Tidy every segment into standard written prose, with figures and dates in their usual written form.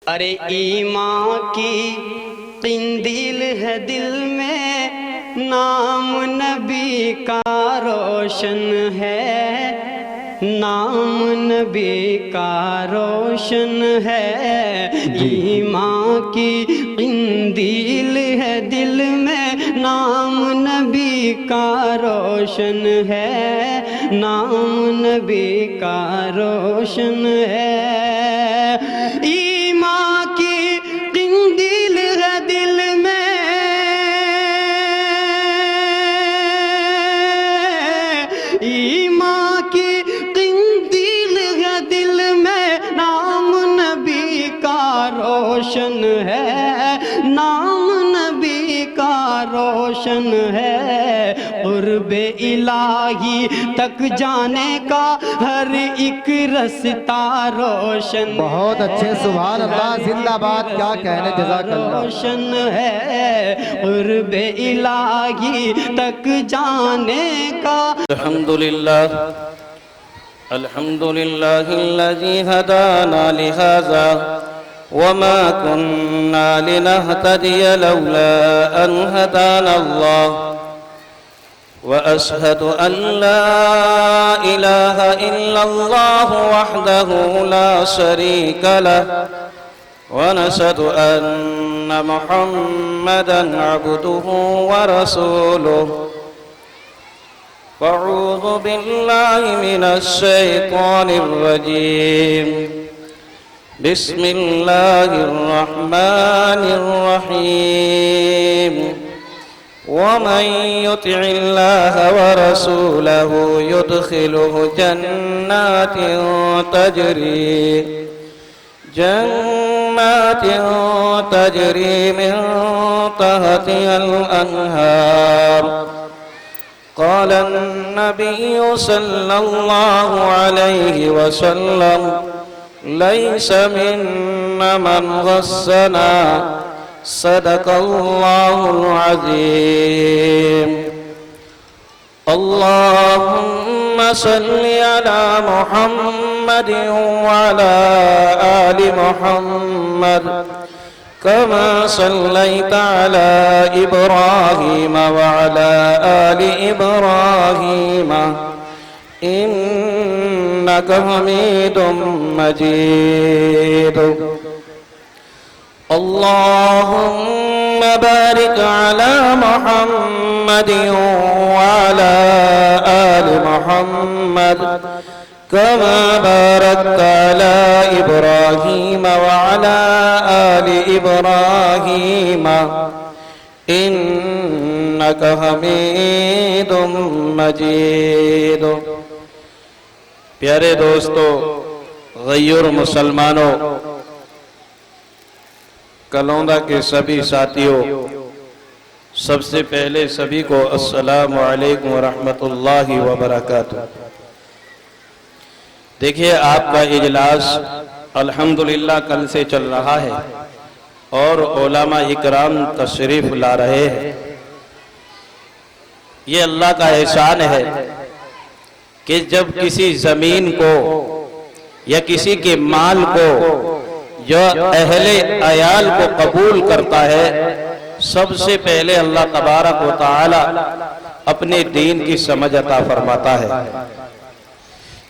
अरे ईमान की किंदील है दिल में, नाम नबी का रोशन है, नाम नबी का रोशन है। ईमान की किंदील है दिल में, नाम नबी का रोशन है, नाम नबी का रोशन है। ईमान की किंदील है दिल में, नाम नबी का रोशन है, नाम नबी का रोशन है। क़ुर्बे इलाही तक जाने का हर एक रास्ता रोशन। बहुत अच्छे, सुभान अल्लाह, जिंदाबाद, क्या कहने, जज़ाकल्लाह। रोशन है क़ुर्बे इलाही तक जाने का। अल्हम्दुलिल्लाह अल्हम्दुलिल्लाहिल्लज़ी हदाना लिहाज़ा वमा कुन्ना लिनहतदिय लौला अन हदाना अल्लाह व अशहदु अन ला इलाहा इल्लल्लाह वहदहु ला शरीका लह व नशहदु अन्न मुहम्मदन अब्दुहु व रसूलुहु। अऊज़ु बिल्लाहि मिनश शैतानिर रजीम। बिस्मिल्लाहिर रहमानिर रहीम। वमन युतिइल्लाह व रसूलहु युदखिलहु जन्नातिन तजरी मिन तहतिहल अन्हार। क़ाल अन्नबिय्यु सल्लल्लाहु अलैहि वसल्लम लैस मिन्ना मन गस्सना सदक़ल्लाहुल अज़ीम। अल्लाहुम्मा सल्लि अला मुहम्मदिन व अला आलि मुहम्मद कमा सल्लैता अला इब्राहीम व अला आलि इब्राहीम इन्नका हमीदुम मजीद। अल्लाहुम्मा बारिक अला मुहम्मदिन व अला आलि मुहम्मद कमा बारकता अला इब्राहीम व अला आलि इब्राहीम इन्नका हमीदुम मजीद। प्यारे दोस्तों, गय्यूर मुसलमानों, कलौंदा के सभी साथियों, सबसे पहले सभी को अस्सलामु अलैकुम व रहमतुल्लाहि व बरकातुहू। देखिए, आपका इजलास अल्हम्दुलिल्लाह कल से चल रहा है और उलमा इकराम तशरीफ ला रहे हैं। ये अल्लाह का एहसान है कि जब किसी ज़मीन को या किसी के माल को जो अहले अयाल को कबूल करता है, सबसे पहले अल्लाह तबारक व तआला अपने दीन की समझ अता फरमाता है।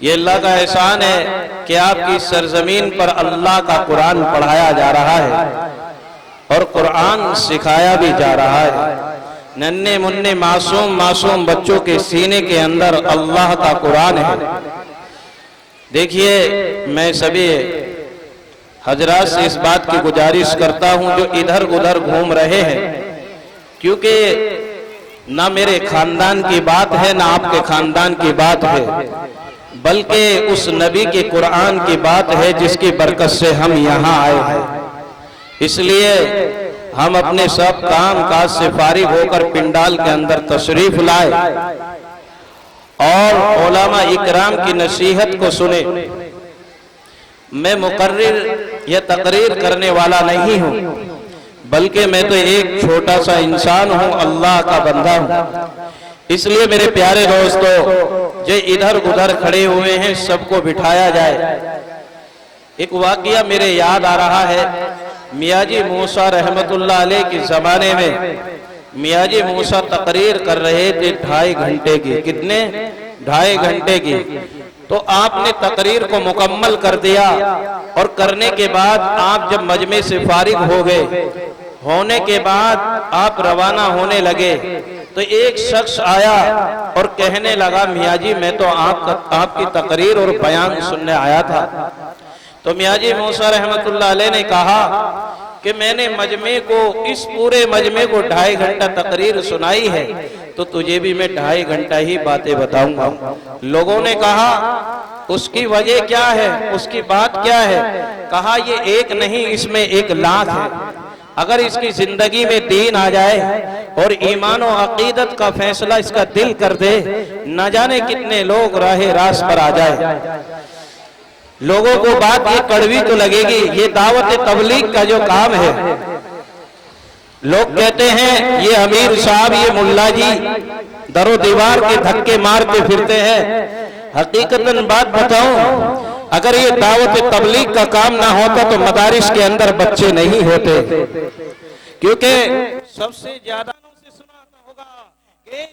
ये अल्लाह का एहसान है कि आपकी सरजमीन पर अल्लाह का कुरान पढ़ाया जा रहा है और कुरान सिखाया भी जा रहा है। नन्हे मुन्ने मासूम बच्चों के सीने के अंदर अल्लाह का कुरान है। देखिए, मैं सभी हजरात से इस बात की गुजारिश करता हूं जो इधर उधर घूम रहे हैं, क्योंकि ना मेरे खानदान की बात है ना आपके खानदान की बात है, बल्कि उस नबी के कुरान की बात है जिसकी बरकत से हम यहाँ आए हैं। इसलिए हम अपने सब काम काज से फारिग होकर पिंडाल के अंदर तशरीफ लाए और उलमा इकराम की नसीहत को सुने। मैं मुकर्रिर या तकरीर करने वाला नहीं हूँ, बल्कि मैं तो एक छोटा सा इंसान हूँ, अल्लाह का बंदा हूँ। इसलिए मेरे प्यारे दोस्तों, जो इधर उधर खड़े हुए हैं सबको बिठाया जाए। एक वाकया मेरे याद आ रहा है। मियाँ जी मूसा रहमतुल्लाह अलैह के ज़माने में मियाँ जी मूसा तकरीर कर रहे थे 2.5 घंटे की। कितने? 2.5 घंटे की। तो आपने तकरीर को मुकम्मल कर दिया और करने के बाद आप जब मजमे से फारिग हो गए, होने के बाद आप रवाना होने लगे, तो एक शख्स आया और कहने लगा, मियाँ जी मैं तो आपकी तकरीर और बयान सुनने आया था। तो मियाँ जी मूसा रहमतुल्लाह अलैह ने कहा कि मैंने मजमे को, इस पूरे मजमे को 2.5 घंटा तकरीर सुनाई है, तो तुझे भी मैं 2.5 घंटा ही बातें बताऊंगा। लोगों ने कहा उसकी वजह क्या है, उसकी बात क्या है? कहा ये एक नहीं, इसमें 1 लाख है। अगर इसकी जिंदगी में दीन आ जाए और ईमान और अकीदत का फैसला इसका दिल कर दे, न जाने कितने लोग राहे रास पर आ जाए। लोगों को बात ये कड़वी तो लगेगी, ये दावत तबलीग का जो काम है, लोग कहते हैं ये अमीर साहब, ये मुल्ला जी दरो दीवार के धक्के मारते फिरते हैं। हकीकतन बात बताऊं, अगर ये दावत तबलीग का काम ना होता तो मदारिस के अंदर बच्चे नहीं होते। क्योंकि सबसे ज्यादा से सुना होगा कि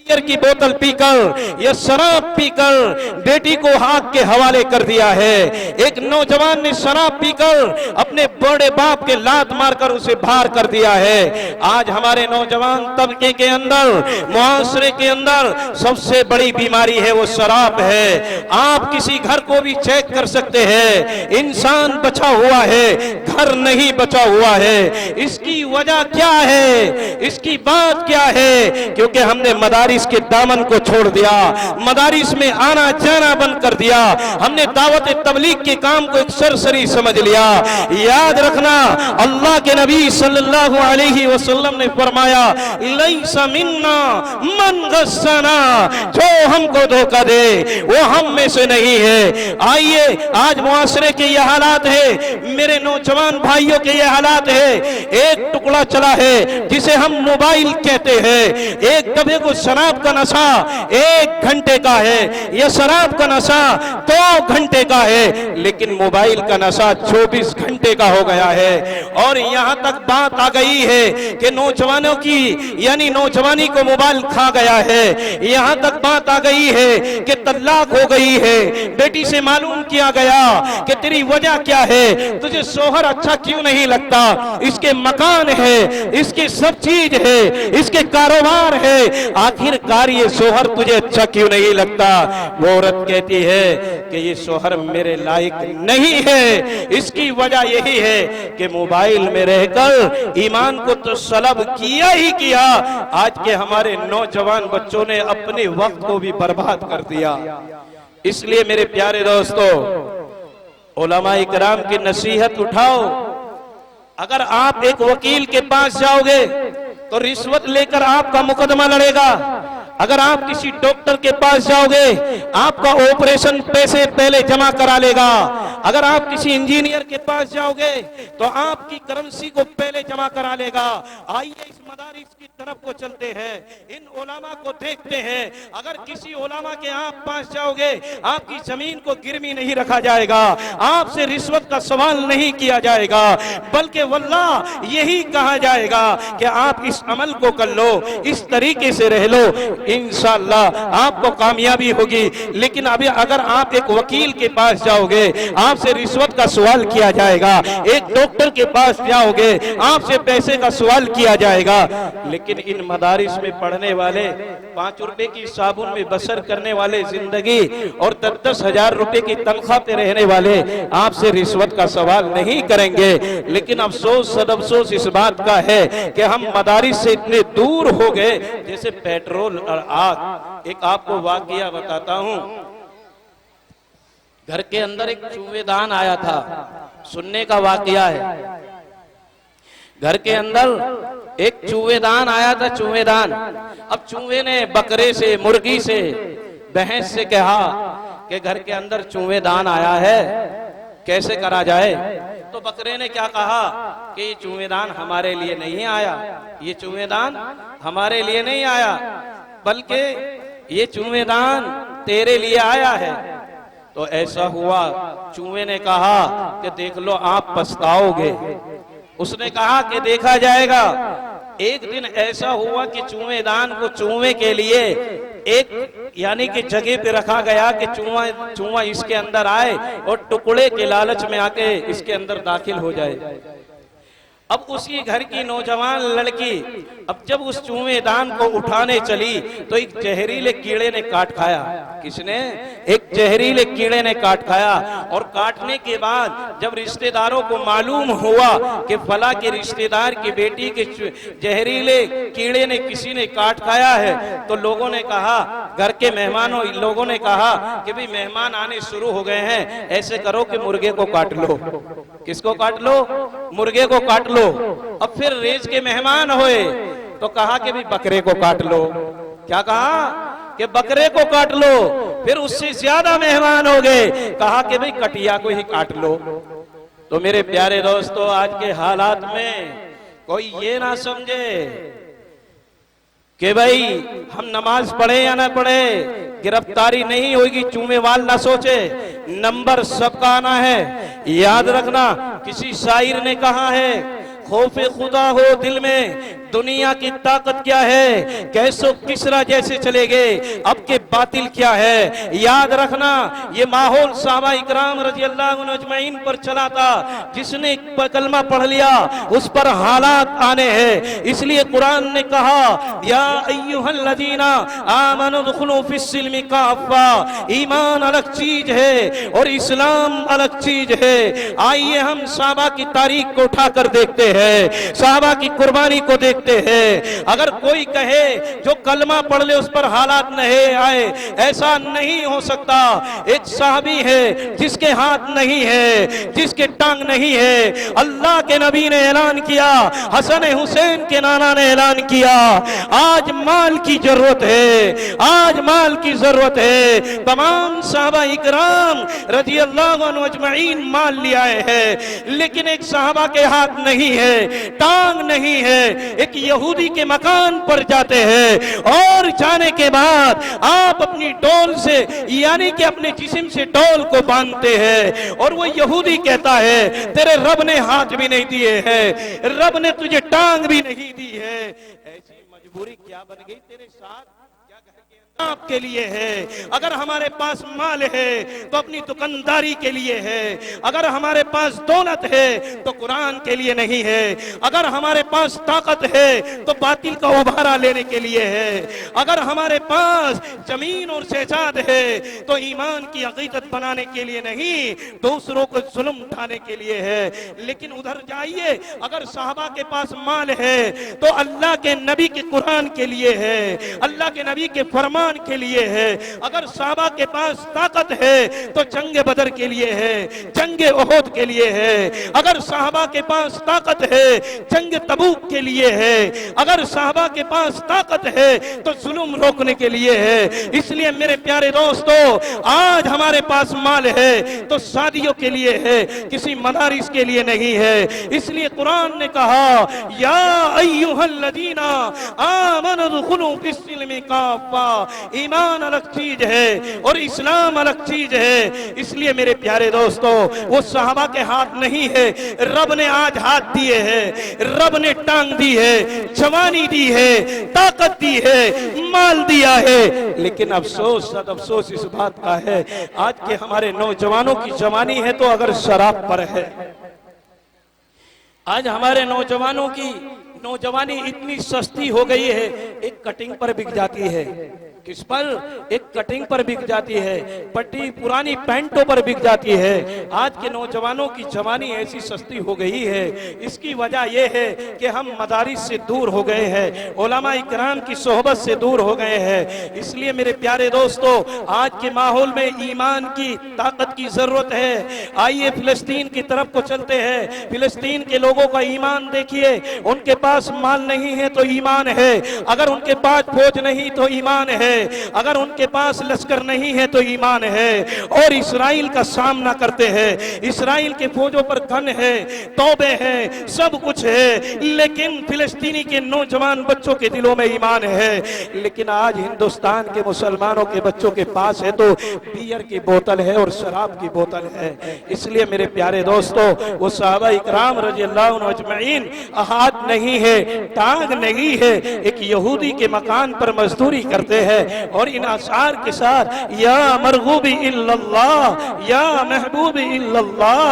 बियर की बोतल पीकर या शराब पीकर बेटी को हाथ के हवाले कर दिया है। एक नौजवान ने शराब पीकर अपने बड़े बाप के लात मारकर उसे बाहर कर दिया है। आज हमारे नौजवान तबके के अंदर, मुआशरे के अंदर सबसे बड़ी बीमारी है वो शराब है। आप किसी घर को भी चेक कर सकते हैं, इंसान बचा हुआ है, घर नहीं बचा हुआ है। इसकी वजह क्या है, इसकी बात क्या है? क्योंकि हमने मदारिस के दामन को छोड़ दिया, मदारिस में आना जाना बंद कर दिया, हमने दावत तबलीग के काम को एक सरसरी समझ लिया। याद रखना, अल्लाह के नबी सल्लल्लाहु अलैहि वसल्लम ने फरमाया, लैसा मिन्ना मन गस्सना, जो हमको धोखा दे वो हम में से नहीं है। आइए, आज मुआशरे के ये हालात है, मेरे नौजवान भाइयों के ये हालात है। एक टुकड़ा चला है जिसे हम मोबाइल कहते हैं, एक दफे को शराब का नशा 1 घंटे का है, यह शराब का नशा 2 घंटे का है, लेकिन मोबाइल का नशा 24 घंटे का हो गया है। और यहां तक बात आ गई है कि नौजवानों की, यानी नौजवानी को मोबाइल खा गया है। यहां तक बात आ गई है कि तलाक हो गई है। बेटी से मालूम किया गया कि तेरी वजह क्या है, तुझे शोहर अच्छा क्यों नहीं लगता? इसके मकान है, इसकी सब चीज है, इसके कारोबार है, आखिरकार ये शोहर तुझे अच्छा क्यों नहीं लगता? वो औरत कहती है कि ये शोहर मेरे लायक नहीं है। इसकी वजह यही है कि मोबाइल में रहकर ईमान को तो सलब किया ही किया। आज के हमारे नौजवान बच्चों ने अपने वक्त को भी बर्बाद कर दिया। इसलिए मेरे प्यारे दोस्तों, उलमा इकराम की नसीहत उठाओ। अगर आप एक वकील के पास जाओगे तो रिश्वत लेकर आपका मुकदमा लड़ेगा। अगर आप किसी डॉक्टर के पास जाओगे, आपका ऑपरेशन पैसे पहले जमा करा लेगा। अगर आप किसी इंजीनियर के पास जाओगे तो आपकी करेंसी को पहले जमा करा लेगा। आइए इस मदारिस की तरफ को चलते हैं, इन उलमा को देखते हैं। अगर किसी उलमा के आप पास जाओगे, आपकी जमीन को गिरवी नहीं रखा जाएगा, आपसे रिश्वत का सवाल नहीं किया जाएगा, बल्कि वल्लाह यही कहा जाएगा कि आप इस अमल को कर लो, इस तरीके से रह लो, इंशाअल्लाह आपको कामयाबी होगी। लेकिन अभी अगर आप एक वकील के पास जाओगे, आपसे रिश्वत का सवाल किया जाएगा। एक डॉक्टर के पास जाओगे, आपसे पैसे का सवाल किया जाएगा। लेकिन इन मदारिस में पढ़ने वाले, 5 रुपए की साबुन में बसर करने वाले जिंदगी और 10-10 हजार रुपए की तनख्वाह पे रहने वाले आपसे रिश्वत का सवाल नहीं करेंगे। लेकिन अफसोस सदअफसोस इस बात का है कि हम मदारिस से इतने दूर हो गए जैसे पेट्रोल और आग। एक आपको वाकया बताता हूं। घर के अंदर एक चूहेदान आया था, सुनने का वाकया है। घर के अंदर एक चूहेदान आया था, चूहेदान। अब चूहे ने बकरे से, मुर्गी से, भैंस से कहा कि घर के अंदर चूहेदान आया है, कैसे करा जाए? तो बकरे ने क्या कहा कि ये चूहेदान हमारे लिए नहीं आया, ये चूहेदान हमारे लिए नहीं आया, बल्कि ये चूहेदान तेरे लिए आया है। तो ऐसा हुआ, चूहे ने कहा कि देख लो आप पछताओगे। उसने कहा कि देखा जाएगा। एक दिन ऐसा हुआ कि चूहेदान को चूहे के लिए एक यानी कि जगह पे रखा गया कि चूहा इसके अंदर आए और टुकड़े के लालच में आके इसके अंदर दाखिल हो जाए। अब उसी घर की नौजवान लड़की अब जब उस चूहेदान को उठाने चली तो एक जहरीले कीड़े ने काट खाया। किसने? एक जहरीले कीड़े ने काट खाया। और काटने के बाद जब रिश्तेदारों को मालूम हुआ कि फला के रिश्तेदार की बेटी के जहरीले कीड़े ने किसी ने काट खाया है, तो लोगों ने कहा, घर के मेहमानों लोगों ने कहा कि भाई मेहमान आने शुरू हो गए हैं, ऐसे करो कि मुर्गे को काट लो। किसको काट लो? मुर्गे को काट लो। अब फिर रेज के मेहमान होए तो कहा कि भाई बकरे को काट लो। क्या कहा? कि बकरे को काट लो। फिर उससे ज्यादा मेहमान हो गए, कहा कि भाई कटिया को ही काट लो। तो मेरे प्यारे दोस्तों, आज के हालात में कोई ये ना समझे कि भाई हम नमाज पढ़े या ना पढ़े, गिरफ्तारी नहीं होगी, चूमेवाल ना सोचे, नंबर सबका आना है। याद रखना, किसी शायर ने कहा है, खौफे खुदा हो दिल में, दुनिया की ताकत क्या है, कैसो किसरा जैसे चले गए, अब के बातिल क्या है। याद रखना, ये माहौल साहबा इकराम रजी अल्लाह अजमईन पर चला था। जिसने कलमा पढ़ लिया उस पर हालात आने हैं। इसलिए कुरान ने कहा, या अय्युहल्लज़ीना आमनु दुखुलू फिस्सिल्मि काफ़ा। ईमान अलग चीज है और इस्लाम अलग चीज है। आइए हम साहबा की तारीख को उठाकर देखते हैं, साहबा की कुर्बानी को देखते हैं। अगर कोई कहे जो कलमा पढ़ ले उस पर हालात नहीं आए, ऐसा नहीं हो सकता। एक साहबी है जिसके हाथ नहीं है, जिसके टांग नहीं है। अल्लाह के नबी ने ऐलान किया, हसन हुसैन के नाना ने ऐलान किया, आज माल की जरूरत है, आज माल की जरूरत है। तमाम साहबा इकराम रजी अल्लाह अन्हु अजमईन माल ले आए हैं, लेकिन एक साहबा के हाथ नहीं है, टांग नहीं है। एक यहूदी के मकान पर जाते हैं और जाने के बाद आप अपनी डोल से यानी कि अपने जिस्म से डोल को बांधते हैं और वो यहूदी कहता है, तेरे रब ने हाथ भी नहीं दिए हैं, रब ने तुझे टांग भी नहीं दी है। ऐसी मजबूरी क्या बन गई तेरे साथ? क्या घर के आपके लिए है। अगर हमारे पास माल है तो अपनी दुकानदारी के लिए है। अगर हमारे पास दौलत है तो कुरान के लिए नहीं है। अगर हमारे पास ताकत है तो बातिल का उभारा लेने के लिए है। अगर हमारे पास जमीन और शहजाद है तो ईमान की अकीदत बनाने के लिए नहीं, दूसरों को जुल्म उठाने के लिए है। लेकिन उधर जाइए, अगर साहबा के पास माल है तो अल्लाह के नबी के कुरान के लिए है, अल्लाह के नबी के फरमान के लिए है। अगर साहबा के पास ताकत है तो जंग बदर के लिए है, जंग ओहद के लिए है। अगर साहबा के पास ताकत है जंग तबूक के लिए है। अगर साहबा के पास ताकत है तो जुल्म रोकने के लिए है। इसलिए मेरे प्यारे दोस्तों, आज हमारे पास माल है तो शादियों के लिए है, किसी मदारिस के लिए नहीं है। इसलिए कुरान ने कहा, या अय्युहल्लज़ीना आमनु दुखुलू फिस्सिल्मि काफ़ा। ईमान अलग चीज है और इस्लाम अलग चीज है। इसलिए मेरे प्यारे दोस्तों, वो साहबा के हाथ नहीं है, रब ने आज हाथ दिए हैं, रब ने टांग दी है, जवानी दी है, ताकत दी है, माल दिया है। लेकिन अफसोस, सद अफसोस इस बात का है, आज के हमारे नौजवानों की जवानी है तो अगर शराब पर है। आज हमारे नौजवानों की नौजवानी इतनी सस्ती हो गई है, एक कटिंग पर बिक जाती है। किस पर? एक कटिंग पर बिक जाती है, पट्टी पुरानी पैंटों पर बिक जाती है। आज के नौजवानों की जवानी ऐसी सस्ती हो गई है। इसकी वजह यह है कि हम मदारिस से दूर हो गए हैं, उलमा इकराम की सोहबत से दूर हो गए हैं। इसलिए मेरे प्यारे दोस्तों, आज के माहौल में ईमान की ताकत की जरूरत है। आइए फिलिस्तीन की तरफ को चलते हैं। फिलिस्तीन के लोगों का ईमान देखिए, उनके पास माल नहीं है तो ईमान है, अगर उनके पास फौज नहीं तो ईमान है, अगर उनके पास लश्कर नहीं है तो ईमान है, और इसराइल का सामना करते हैं। इसराइल के फौजों पर गन है, तौबे हैं, सब कुछ है, लेकिन फिलिस्तीनी के नौजवान बच्चों के दिलों में ईमान है। लेकिन आज हिंदुस्तान के मुसलमानों के बच्चों के पास है तो बियर की बोतल है और शराब की बोतल है। इसलिए मेरे प्यारे दोस्तों, वो सहाबा इकराम रज़ियल्लाहु अन्हुम अजमईन हाथ नहीं है, टांग नहीं है, एक यहूदी के मकान पर मजदूरी करते हैं और इन अशार के साथ या मरगूबी इल्लल्लाह, या महबूबी इल्लल्लाह,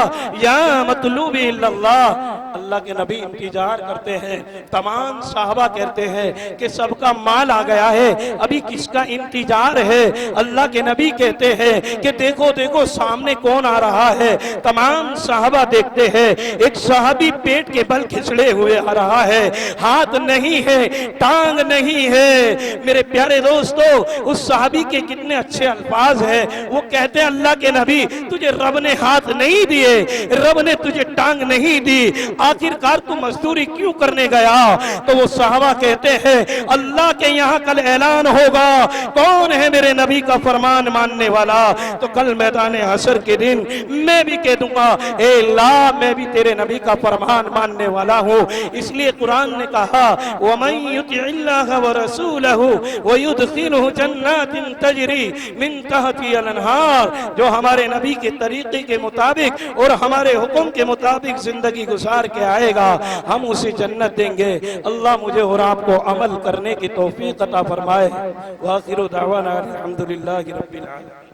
या मतलूबी इल्लल्लाह, अल्लाह के नबी इंतजार करते हैं। तमाम साहबा कहते हैं कि सबका माल आ गया है, अभी किसका इंतजार है? अल्लाह के नबी कहते हैं कि देखो देखो सामने कौन आ रहा है। तमाम साहबा देखते हैं, एक साहबी पेट के बल खिसड़े हुए आ रहा है, हाथ नहीं है, टांग नहीं है। मेरे प्यारे दोस्तों, उस साहबी के कितने अच्छे अल्फाज हैं। वो कहते हैं अल्लाह के नबी, तुझे रब ने हाथ नहीं दिए, रब ने तुझे टांग नहीं दी, आखिरकार तू मजदूरी क्यों करने गया? तो वो साहबा कहते हैं अल्लाह के यहाँ कल ऐलान होगा कौन है मेरे नबी का फरमान मानने वाला। तो कल मैदान हशर के दिन मैं भी कह दूंगा ए अल्लाह, मैं भी तेरे नबी का फरमान मानने वाला हूँ। इसलिए कुरान ने कहा वमन युतिइल्लाह व रसूलहु व युदखिलहु जन्नातिन तजरी मिन तहतिहा अल-अनहार, जो हमारे नबी के तरीके के मुताबिक और हमारे हुक्म के मुताबिक जिंदगी गुजार के आएगा, हम उसे जन्नत देंगे। अल्लाह मुझे और आपको अमल करने की तौफीक अता फरमाए। व आखिरु दावाना अल्हम्दुलिल्लाहि रब्बिल आलमीन।